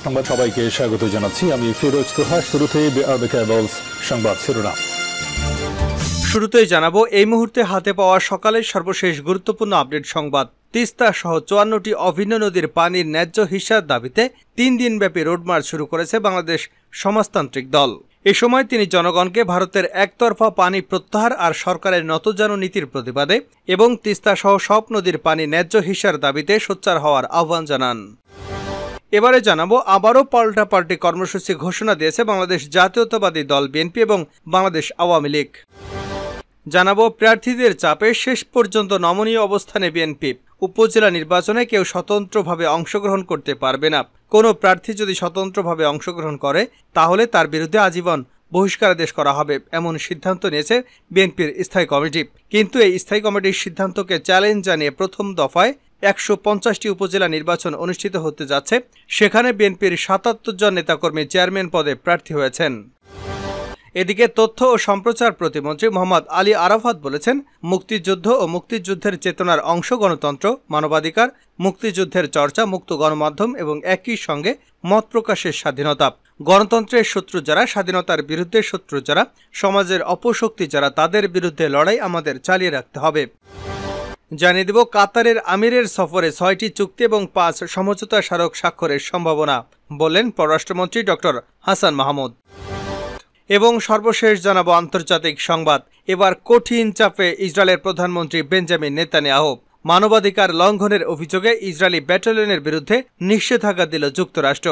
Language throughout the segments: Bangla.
সংবাদ সবাইকে স্বাগত জানাচ্ছি। আমি ফিরোজ তোহা। শুরুতেই সংবাদ শিরোনাম। শুরুতেই জানাবো এই মুহূর্তে হাতে পাওয়া সকালের সর্বশেষ গুরুত্বপূর্ণ আপডেট সংবাদ। তিস্তা সহ ৫৪টি অভিন্ন নদীর পানির ন্যায্য হিস্যার দাবিতে ৩ দিনব্যাপী রোডমার্চ শুরু করেছে বাংলাদেশ সমাজতান্ত্রিক দল। এ সময় তিনি জনগণকে ভারতের একতরফা পানি প্রত্যাহার আর সরকারের নতজানু নীতির প্রতিবাদে এবং তিস্তা সহ সব নদীর পানি ন্যায্য হিস্যার দাবিতে সোচ্চার হওয়ার আহ্বান জানান। এবারে জানাবো আবারও পাল্টাপাল্টি কর্মসূচি ঘোষণা দিয়েছে বাংলাদেশ জাতীয়তাবাদী দল বিএনপি এবং বাংলাদেশ আওয়ামী লীগ। জানাবো প্রার্থীদের চাপে শেষ পর্যন্ত নমনীয় অবস্থানে বিএনপি। উপজেলা নির্বাচনে কেউ স্বতন্ত্রভাবে অংশগ্রহণ করতে পারবে না। কোনো প্রার্থী যদি স্বতন্ত্রভাবে অংশগ্রহণ করে তাহলে তার বিরুদ্ধে আজীবন বহিষ্কারাদেশ করা হবে, এমন সিদ্ধান্ত নিয়েছে বিএনপির স্থায়ী কমিটি। কিন্তু এই স্থায়ী কমিটির সিদ্ধান্তকে চ্যালেঞ্জ জানিয়ে প্রথম দফায় ১৫০টি উপজেলা নির্বাচন অনুষ্ঠিত হতে যাচ্ছে। সেখানে বিএনপির ৭৭ জন নেতাকর্মী চেয়ারম্যান পদে প্রার্থী হয়েছেন। এদিকে তথ্য ও সম্প্রচার প্রতিমন্ত্রী মোহাম্মদ আলী আরাফাত বলেছেন, মুক্তিযুদ্ধ ও মুক্তিযুদ্ধের চেতনার অংশ গণতন্ত্র, মানবাধিকার, মুক্তিযুদ্ধের চর্চা, মুক্ত গণমাধ্যম এবং একই সঙ্গে মত প্রকাশের স্বাধীনতা। গণতন্ত্রের শত্রু যারা, স্বাধীনতার বিরুদ্ধে শত্রু যারা, সমাজের অপশক্তি যারা, তাদের বিরুদ্ধে লড়াই আমাদের চালিয়ে রাখতে হবে। জানিয়ে দেব কাতারের আমিরের সফরে ৬টি চুক্তি এবং ৫ সমঝোতা স্মারক স্বাক্ষরের সম্ভাবনা, বললেন পররাষ্ট্রমন্ত্রী ডক্টর হাসান মাহমুদ। এবং সর্বশেষ জানাবো আন্তর্জাতিক সংবাদ। এবার কঠিন চাপে ইসরায়েলের প্রধানমন্ত্রী বেঞ্জামিন নেতানিয়াহু। মানবাধিকার লঙ্ঘনের অভিযোগে ইসরায়েলি ব্যাটালিয়নের বিরুদ্ধে নিষেধাজ্ঞা দিল যুক্তরাষ্ট্র।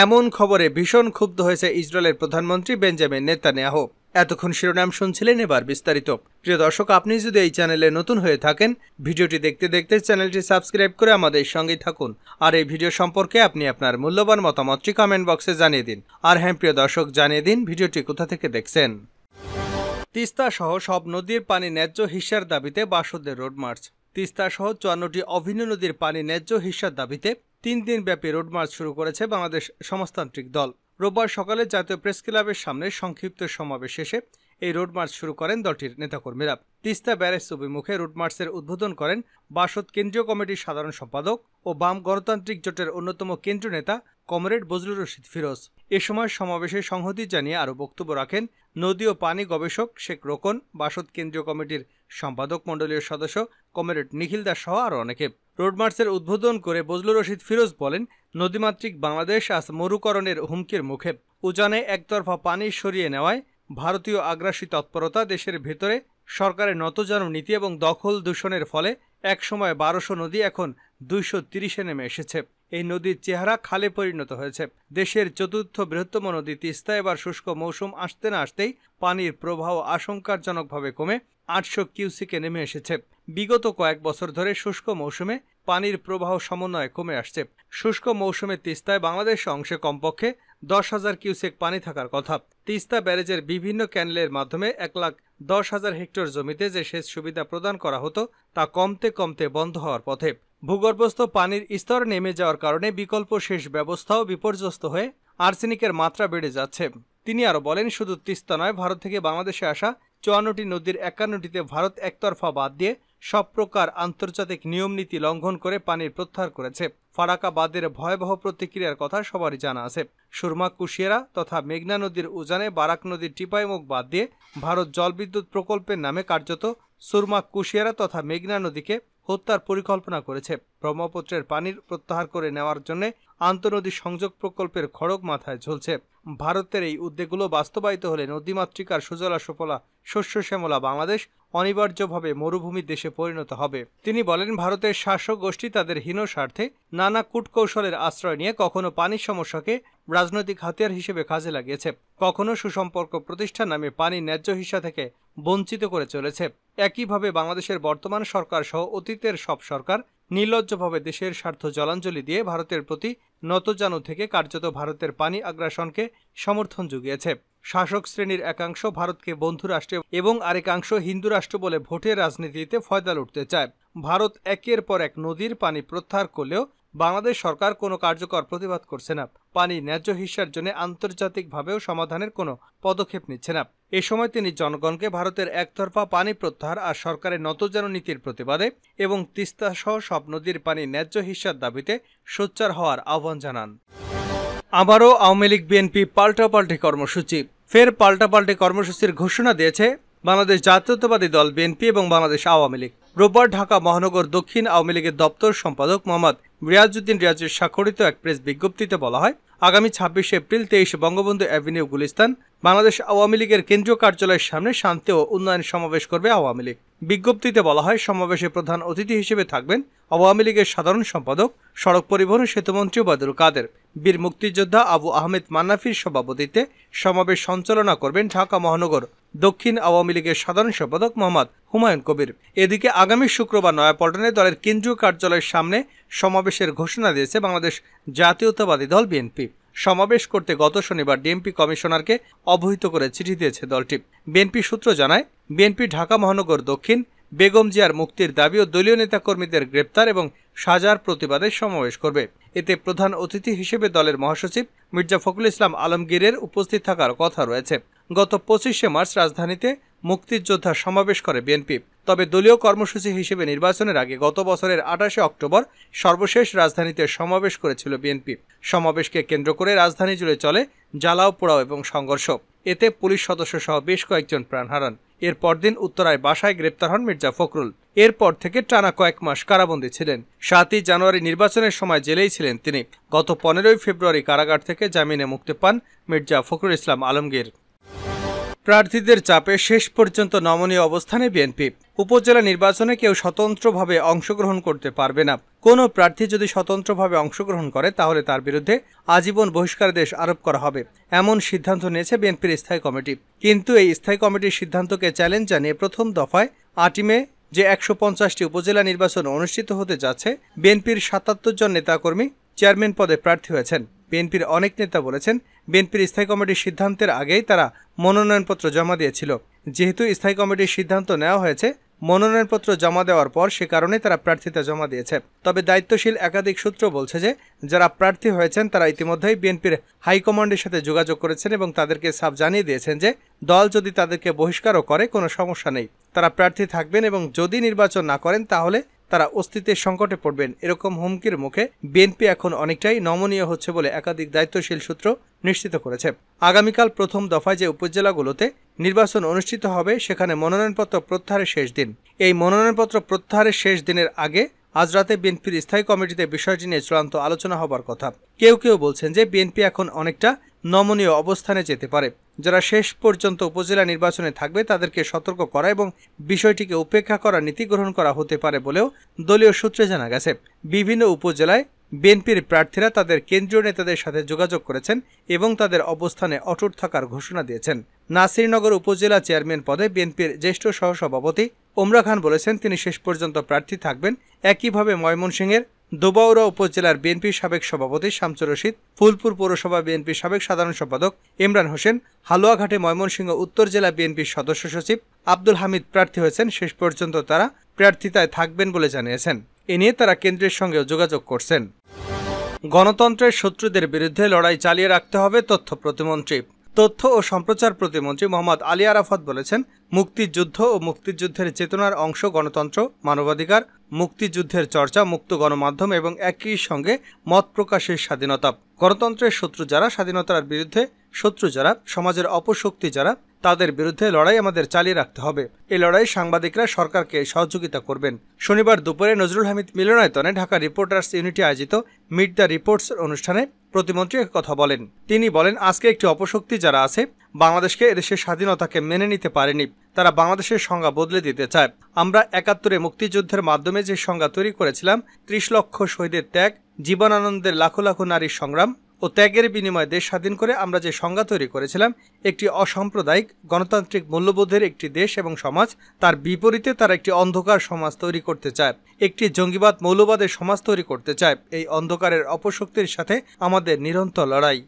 এমন খবরে ভীষণ ক্ষুব্ধ হয়েছে ইসরায়েলের প্রধানমন্ত্রী বেঞ্জামিন নেতানিয়াহু। এতক্ষণ শিরোনাম শুনছিলেন, এবার বিস্তারিত। প্রিয় দর্শক, আপনি যদি এই চ্যানেলে নতুন হয়ে থাকেন, ভিডিওটি দেখতে দেখতে চ্যানেলটি সাবস্ক্রাইব করে আমাদের সঙ্গে থাকুন। আর এই ভিডিও সম্পর্কে আপনি আপনার মূল্যবান মতামতটি কমেন্ট বক্সে জানিয়ে দিন। আর হ্যাঁ প্রিয় দর্শক, জানিয়ে দিন ভিডিওটি কোথা থেকে দেখছেন। তিস্তা সহ সব নদীর পানি ন্যায্য হিস্যার দাবিতে বাসদের রোডমার্চ। তিস্তা সহ ৫৪টি অভিন্ন নদীর পানি ন্যায্য হিস্যার দাবিতে ৩ দিনব্যাপী রোডমার্চ শুরু করেছে বাংলাদেশ সমাজতান্ত্রিক দল। রোববার সকালে জাতীয় প্রেস ক্লাবের সামনে সংক্ষিপ্ত সমাবেশ শেষে এই রোডমার্চ শুরু করেন দলটির নেতাকর্মীরা। তিস্তা ব্যারেজ অভিমুখে রোডমার্চের উদ্বোধন করেন বাসদ কেন্দ্রীয় কমিটির সাধারণ সম্পাদক ও বাম গণতান্ত্রিক জোটের অন্যতম কেন্দ্রীয় নেতা কমরেড বজলুর রশিদ ফিরোজ। এ সময় সমাবেশে সংহতি জানিয়ে আরও বক্তব্য রাখেন নদী ও পানি গবেষক শেখ রোকন, বাসদ কেন্দ্রীয় কমিটির সম্পাদক মণ্ডলীয় সদস্য কমরেড নিখিল দাস সহ আরও অনেকে। রোডমার্চের উদ্বোধন করে বজলুর রশিদ ফিরোজ বলেন, নদীমাতৃক বাংলাদেশ আজ মরুকরণের হুমকির মুখে। উজানে একতরফা পানি সরিয়ে নেওয়ায় ভারতীয় আগ্রাসী তৎপরতা, দেশের ভেতরে সরকারের নতজানু নীতি এবং দখল দূষণের ফলে একসময় ১২০০ নদী এখন ২৩০-এ নেমে এসেছে। এই নদীর চেহারা খালে পরিণত হয়েছে। দেশের চতুর্থ বৃহত্তম নদী তিস্তা এবার শুষ্ক মৌসুম আসতে না আসতেই পানির প্রবাহ আশঙ্কাজনকভাবে কমে ৮০০ কিউসিকে নেমে এসেছে। বিগত কয়েক বছর ধরে শুষ্ক মৌসুমে পানির প্রবাহ সমন্বয়ে কমে আসছে। শুষ্ক মৌসুমে তিস্তায় বাংলাদেশ অংশে কমপক্ষে ১০,০০০ কিউসেক পানি থাকার কথা। তিস্তা ব্যারেজের বিভিন্ন ক্যানেলের মাধ্যমে ১,১০,০০০ হেক্টর জমিতে যে সেচ সুবিধা প্রদান করা হতো তা কমতে কমতে বন্ধ হওয়ার পথে। ভূগর্ভস্থ পানির স্তর নেমে যাওয়ার কারণে বিকল্প সেচ ব্যবস্থাও বিপর্যস্ত হয়ে আর্সেনিকের মাত্রা বেড়ে যাচ্ছে। তিনি আরও বলেন, শুধু তিস্তা নয়, ভারত থেকে বাংলাদেশে আসা ৫৪টি নদীর ৫১টিতে ভারত একতরফা বাদ দিয়ে সব প্রকার আন্তর্জাতিক নিয়মনীতি লঙ্ঘন করে পানির প্রত্যাহার করেছে। ফারাক্কা বাঁধের ভয়াবহ প্রতিক্রিয়ার কথা সবারই জানা আছে। সুরমা কুশিয়ারা তথা মেঘনা নদীর উজানে বারাক নদীর টিপাইমুখ বাদ দিয়ে ভারত জলবিদ্যুৎ প্রকল্পের নামে কার্যত সুরমা কুশিয়ারা তথা মেঘনা নদীকে হত্যার পরিকল্পনা করেছে। ব্রহ্মপুত্রের পানির প্রত্যাহার করে নেওয়ার জন্য আন্তঃনদী সংযোগ প্রকল্পের খড়গ মাথায় ঝুলছে। ভারতের এই উদ্যোগগুলো বাস্তবায়িত হলে নদীমাতৃকার সুজলা সুফলা শস্য শ্যামলা বাংলাদেশ অনিবার্যভাবে মরুভূমির দেশে পরিণত হবে। তিনি বলেন, ভারতের শাসক গোষ্ঠী তাদের হীন স্বার্থে নানা কূটকৌশলের আশ্রয় নিয়ে কখনো পানির সমস্যাকে রাজনৈতিক হাতিয়ার হিসেবে কাজে লাগিয়েছে, কখনো সুসম্পর্ক প্রতিষ্ঠার নামে পানি ন্যায্য হিস্যা থেকে বঞ্চিত করে চলেছে। একইভাবে বাংলাদেশের বর্তমান সরকার সহ অতীতের সব সরকার নির্লজ্জভাবে দেশের স্বার্থ জলাঞ্জলি দিয়ে ভারতের প্রতি নতজানু থেকে কার্যত ভারতের পানি আগ্রাসনকে সমর্থন জুগিয়েছে। শাসক শ্রেণীর একাংশ ভারতকে বন্ধু রাষ্ট্র এবং আরেকাংশ হিন্দু রাষ্ট্র বলে ভোটের রাজনীতিতে ফয়দা লুটতে চায়। ভারত একের পর এক নদীর পানি প্রত্যাহার করলেও বাংলাদেশ সরকার কোনো কার্যকর প্রতিবাদ করছে না। পানি ন্যায্য হিস্যার জন্য আন্তর্জাতিকভাবেও সমাধানের কোনো পদক্ষেপ নিচ্ছে না। এ সময় তিনি জনগণকে ভারতের একতরফা পানি প্রত্যাহার আর সরকারের নতজানু নীতির প্রতিবাদে এবং তিস্তা সহ সব নদীর পানি ন্যায্য হিস্যার দাবিতে সোচ্চার হওয়ার আহ্বান জানান। আবারও আওয়ামী লীগ বিএনপি পাল্টাপাল্টি কর্মসূচি। ফের পাল্টাপাল্টি কর্মসূচির ঘোষণা দিয়েছে বাংলাদেশ জাতীয়তাবাদী দল বিএনপি এবং বাংলাদেশ আওয়ামী লীগ। রোববার ঢাকা মহানগর দক্ষিণ আওয়ামী লীগের দপ্তর সম্পাদক মোহাম্মদ রিয়াজউদ্দিন রিয়াজের স্বাক্ষরিত এক প্রেস বিজ্ঞপ্তিতে বলা হয়, আগামী 26 এপ্রিল 23 বঙ্গবন্ধু অ্যাভিনিউ গুলিস্তান বাংলাদেশ আওয়ামী লীগের কেন্দ্রীয় কার্যালয়ের সামনে শান্তি ও উন্নয়ন সমাবেশ করবে আওয়ামী লীগ। বিজ্ঞপ্তিতে বলা হয়, সমাবেশে প্রধান অতিথি হিসেবে থাকবেন আওয়ামী লীগের সাধারণ সম্পাদক, সড়ক পরিবহন ও সেতুমন্ত্রী ওবায়দুল কাদের। বীর মুক্তিযোদ্ধা আবু আহমেদ মান্নাফির সভাপতিত্বে সমাবেশ সঞ্চালনা করবেন ঢাকা মহানগর দক্ষিণ আওয়ামী লীগের সাধারণ সম্পাদক মোহাম্মদ হুমায়ুন কবির। এদিকে আগামী শুক্রবার নয়াপল্টনে দলের কেন্দ্রীয় কার্যালয়ের সামনে সমাবেশের ঘোষণা দিয়েছে বাংলাদেশ জাতীয়তাবাদী দল বিএনপি। সমাবেশ করতে গত শনিবার ডিএমপি কমিশনারকে অবহিত করে চিঠি দিয়েছে দলটি। বিএনপি সূত্র জানায়, বিএনপি ঢাকা মহানগর দক্ষিণ বেগম জিয়ার মুক্তির দাবি ও দলীয় নেতাকর্মীদের গ্রেপ্তার এবং সাজার প্রতিবাদে সমাবেশ করবে। এতে প্রধান অতিথি হিসেবে দলের মহাসচিব মির্জা ফখরুল ইসলাম আলমগীরের উপস্থিত থাকার কথা রয়েছে। গত 25 মার্চ রাজধানীতে মুক্তিযোদ্ধা সমাবেশ করে বিএনপি। তবে দলীয় কর্মসূচি হিসেবে নির্বাচনের আগে গত বছরের 28 অক্টোবর সর্বশেষ রাজধানীতে সমাবেশ করেছিল বিএনপি। সমাবেশকে কেন্দ্র করে রাজধানী জুড়ে চলে জ্বালাও পোড়াও এবং সংঘর্ষ। এতে পুলিশ সদস্য সহ বেশ কয়েকজন প্রাণ হারান। এর পরদিন উত্তরায় বাসায় গ্রেপ্তার হন মির্জা ফখরুল। এরপর থেকে টানা কয়েক মাস কারাবন্দী ছিলেন। 7 জানুয়ারি নির্বাচনের সময় জেলেই ছিলেন তিনি। গত 15 ফেব্রুয়ারি কারাগার থেকে জামিনে মুক্তি পান মির্জা ফখরুল ইসলাম আলমগীর। প্রার্থীদের চাপে শেষ পর্যন্ত নমনীয় অবস্থানে বিএনপি। উপজেলা নির্বাচনে কেউ স্বতন্ত্রভাবে অংশগ্রহণ করতে পারবে না। কোনো প্রার্থী যদি স্বতন্ত্রভাবে অংশগ্রহণ করে তাহলে তার বিরুদ্ধে আজীবন বহিষ্কারাদেশ আরোপ করা হবে, এমন সিদ্ধান্ত নিয়েছে বিএনপির স্থায়ী কমিটি। কিন্তু এই স্থায়ী কমিটির সিদ্ধান্তকে চ্যালেঞ্জ জানিয়ে প্রথম দফায় 8 মে যে 150টি উপজেলা নির্বাচন অনুষ্ঠিত হতে যাচ্ছে, বিএনপির 77 জন নেতাকর্মী চেয়ারম্যান পদে প্রার্থী হয়েছেন। বিএনপির অনেক নেতা বলেছেন, বিএনপির স্থায়ী কমিটির সিদ্ধান্তের আগেই তারা মনোনয়নপত্র জমা দিয়েছিল। যেহেতু স্থায়ী কমিটির সিদ্ধান্ত নেওয়া হয়েছে মনোনয়নপত্র জমা দেওয়ার পর, সে কারণে তারা প্রার্থিতা জমা দিয়েছে। তবে দায়িত্বশীল একাধিক সূত্র বলছে যে যারা প্রার্থী হয়েছেন তারা ইতিমধ্যেই বিএনপির হাইকমান্ডের সাথে যোগাযোগ করেছেন এবং তাদেরকে সাফ জানিয়ে দিয়েছেন যে দল যদি তাদেরকে বহিষ্কারও করে কোনো সমস্যা নেই, তারা প্রার্থী থাকবেন এবং যদি নির্বাচন না করেন তাহলে তারা অস্তিত্বের সংকটে পড়বেন। এরকম হুমকির মুখে বিএনপি এখন অনেকটাই নমনীয় হচ্ছে বলে একাধিক দায়িত্বশীল সূত্র নিশ্চিত করেছে। আগামীকাল প্রথম দফায় যে উপজেলাগুলোতে নির্বাচন অনুষ্ঠিত হবে সেখানে মনোনয়নপত্র প্রত্যাহারের শেষ দিন। এই মনোনয়নপত্র প্রত্যাহারের শেষ দিনের আগে আজ রাতে বিএনপির স্থায়ী কমিটিতে বিষয়টি নিয়ে চূড়ান্ত আলোচনা হবার কথা। কেউ কেউ বলছেন যে বিএনপি এখন অনেকটা নমনীয় অবস্থানে যেতে পারে। যারা শেষ পর্যন্ত উপজেলা নির্বাচনে থাকবে তাদেরকে সতর্ক করা এবং বিষয়টিকে উপেক্ষা করার নীতি গ্রহণ করা হতে পারে বলেও দলীয় সূত্রে জানা গেছে। বিভিন্ন উপজেলায় বিএনপির প্রার্থীরা তাদের কেন্দ্রীয় নেতাদের সাথে যোগাযোগ করেছেন এবং তাদের অবস্থানে অটুট থাকার ঘোষণা দিয়েছেন। নাসিরনগর উপজেলা চেয়ারম্যান পদে বিএনপির জ্যেষ্ঠ সহসভাপতি ওমরা খান বলেছেন তিনি শেষ পর্যন্ত প্রার্থী থাকবেন। একইভাবে ময়মনসিংহের দোবাউড়া উপজেলার বিএনপির সাবেক সভাপতি শামসুর রশিদ, ফুলপুর পৌরসভা বিএনপির সাবেক সাধারণ সম্পাদক ইমরান হোসেন, হালুয়াঘাটে ময়মনসিংহ উত্তর জেলা বিএনপির সদস্য সচিব আব্দুল হামিদ প্রার্থী হয়েছেন। শেষ পর্যন্ত তারা প্রার্থিতায় থাকবেন বলে জানিয়েছেন। এ নিয়ে তারা কেন্দ্রের সঙ্গেও যোগাযোগ করছেন। গণতন্ত্রের শত্রুদের বিরুদ্ধে লড়াই চালিয়ে রাখতে হবে তথ্য প্রতিমন্ত্রী। তথ্য ও সম্প্রচার প্রতিমন্ত্রী মোহাম্মদ আলী আরাফাত বলেছেন, মুক্তিযুদ্ধ ও মুক্তিযুদ্ধের চেতনার অংশ গণতন্ত্র, মানবাধিকার, মুক্তিযুদ্ধের চর্চা, মুক্ত গণমাধ্যম এবং একই সঙ্গে মত প্রকাশের স্বাধীনতা। গণতন্ত্রের শত্রু যারা, স্বাধীনতার বিরুদ্ধে শত্রু যারা, সমাজের অপশক্তি যারা, তাদের বিরুদ্ধে লড়াই আমাদের চালিয়ে রাখতে হবে। এই লড়াই সাংবাদিকরা সরকারকে সহযোগিতা করবেন। শনিবার দুপুরে নজরুল হামিদ মিলনায়তনে ঢাকা রিপোর্টার্স ইউনিটি আয়োজিত মিট দ্য রিপোর্টস অনুষ্ঠানে প্রতিমন্ত্রী কথা বলেন। তিনি বলেন, আজকে একটি অপশক্তি যারা আছে বাংলাদেশকে এদেশের স্বাধীনতাকে মেনে নিতে পারেনি, তারা বাংলাদেশের সংজ্ঞা বদলে দিতে চায়। আমরা 71-এ মুক্তিযুদ্ধের মাধ্যমে যে সংজ্ঞা তৈরি করেছিলাম, 30 লক্ষ শহীদের ত্যাগ, জীবনানন্দের লাখো লাখো নারীর সংগ্রাম ও ত্যাগের বিনিময়ে দেশ স্বাধীন করে আমরা যে সংজ্ঞা তৈরি করেছিলাম, একটি অসাম্প্রদায়িক গণতান্ত্রিক মূল্যবোধের একটি দেশ এবং সমাজ, তার বিপরীতে তারা একটি অন্ধকার সমাজ তৈরি করতে চায়, একটি জঙ্গিবাদ মৌলবাদের সমাজ তৈরি করতে চায়। এই অন্ধকারের অপশক্তির সাথে আমাদের নিরন্তর লড়াই।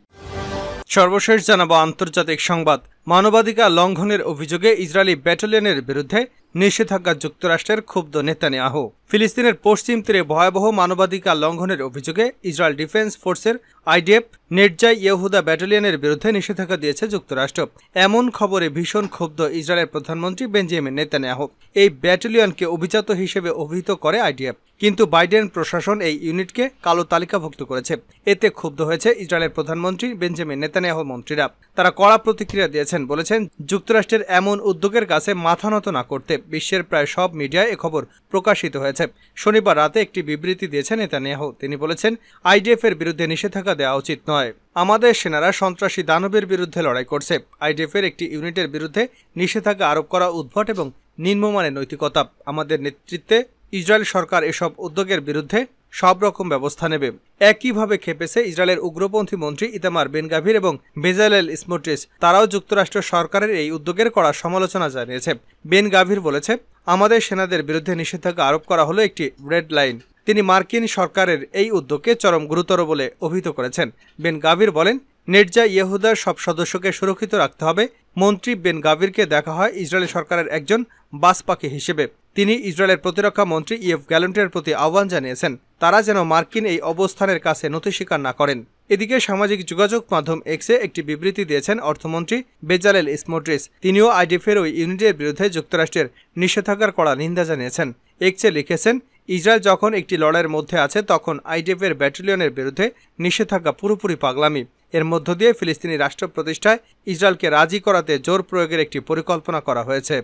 সর্বশেষ জানাবো আন্তর্জাতিক সংবাদ। মানবাধিকার লঙ্ঘনের অভিযোগে ইসরায়েলি ব্যাটালিয়নের বিরুদ্ধে নিষেধাজ্ঞা যুক্তরাষ্ট্রের ক্ষুব্ধ নেতানিয়াহু। ফিলিস্তিনের পশ্চিম তীরে ভয়াবহ মানবাধিকার লঙ্ঘনের অভিযোগে ইসরায়েল ডিফেন্স ফোর্সের আইডিএফ নেটজাই ইহুদা ব্যাটালিয়নের বিরুদ্ধে নিষেধাজ্ঞা দিয়েছে যুক্তরাষ্ট্র। এমন খবরে ভীষণ ক্ষুব্ধ ইসরায়েলের প্রধানমন্ত্রী বেঞ্জামিন নেতানিয়াহু। এই ব্যাটালিয়নকে অভিজাত হিসেবে অভিহিত করে আইডিএফ, কিন্তু বাইডেন প্রশাসন এই ইউনিটকে কালো তালিকাভুক্ত করেছে। এতে ক্ষুব্ধ হয়েছে ইসরায়েলের প্রধানমন্ত্রী বেঞ্জামিন নেতানিয়াহু মন্ত্রীরা। তারা কড়া প্রতিক্রিয়া দিয়েছেন, বলেছেন যুক্তরাষ্ট্রের এমন উদ্যোগের কাছে মাথা নত না করতে বিশ্বের প্রায় সব মিডিয়ায় এ খবর প্রকাশিত হয়েছে। শনিবার রাতে একটি বিবৃতি দিয়েছেন নেতানিয়াহু। তিনি বলেছেন, আইডিএফ এর বিরুদ্ধে নিষেধাজ্ঞা দেওয়া উচিত নয়। আমাদের সেনারা সন্ত্রাসী দানবের বিরুদ্ধে লড়াই করছে। আইডিএফ এর একটি ইউনিটের বিরুদ্ধে নিষেধাজ্ঞা আরোপ করা উদ্ভট এবং নিম্নমানের নৈতিকতা। আমাদের নেতৃত্বে ইসরায়েল সরকার এসব উদ্যোগের বিরুদ্ধে সব রকম ব্যবস্থা নেবে। একইভাবে খেপেছে ইসরায়েলের উগ্রপন্থী মন্ত্রী ইতামার বেন গাভির এবং বেজালেল স্মোট্রিচ। তারাও যুক্তরাষ্ট্র সরকারের এই উদ্যোগের কড়া সমালোচনা জানিয়েছে। বেন গাভির বলেছে, আমাদের সেনাদের বিরুদ্ধে নিষেধাজ্ঞা আরোপ করা হলো একটি রেড লাইন। তিনি মার্কিন সরকারের এই উদ্যোগকে চরম গুরুতর বলে অভিহিত করেছেন। বেন গাভির বলেন, নেটজাই ইহুদার সব সদস্যকে সুরক্ষিত রাখতে হবে। মন্ত্রী বেন গাভিরকে দেখা হয় ইসরায়েল সরকারের একজন বাজপাখি হিসেবে। তিনি ইসরায়েলের প্রতিরক্ষা মন্ত্রী ইয়েভ গ্যালেন্টের প্রতি আহ্বান জানিয়েছেন, তারা যেন মার্কিন এই অবস্থানের কাছে নতি স্বীকার না করেন। এদিকে সামাজিক যোগাযোগ মাধ্যম এক্সে একটি বিবৃতি দিয়েছেন অর্থমন্ত্রী বেজালেল স্মোট্রিচ। তিনিও আইডিএফের ওই ইউনিটের বিরুদ্ধে যুক্তরাষ্ট্রের নিষেধাজ্ঞার কড়া নিন্দা জানিয়েছেন। এক্সে লিখেছেন, ইসরায়েল যখন একটি লড়াইয়ের মধ্যে আছে তখন আইডিএফের ব্যাটালিয়নের বিরুদ্ধে নিষেধাজ্ঞা পুরোপুরি পাগলামি। এর মধ্য দিয়ে ফিলিস্তিনি রাষ্ট্র প্রতিষ্ঠায় ইসরায়েলকে রাজি করাতে জোর প্রয়োগের একটি পরিকল্পনা করা হয়েছে।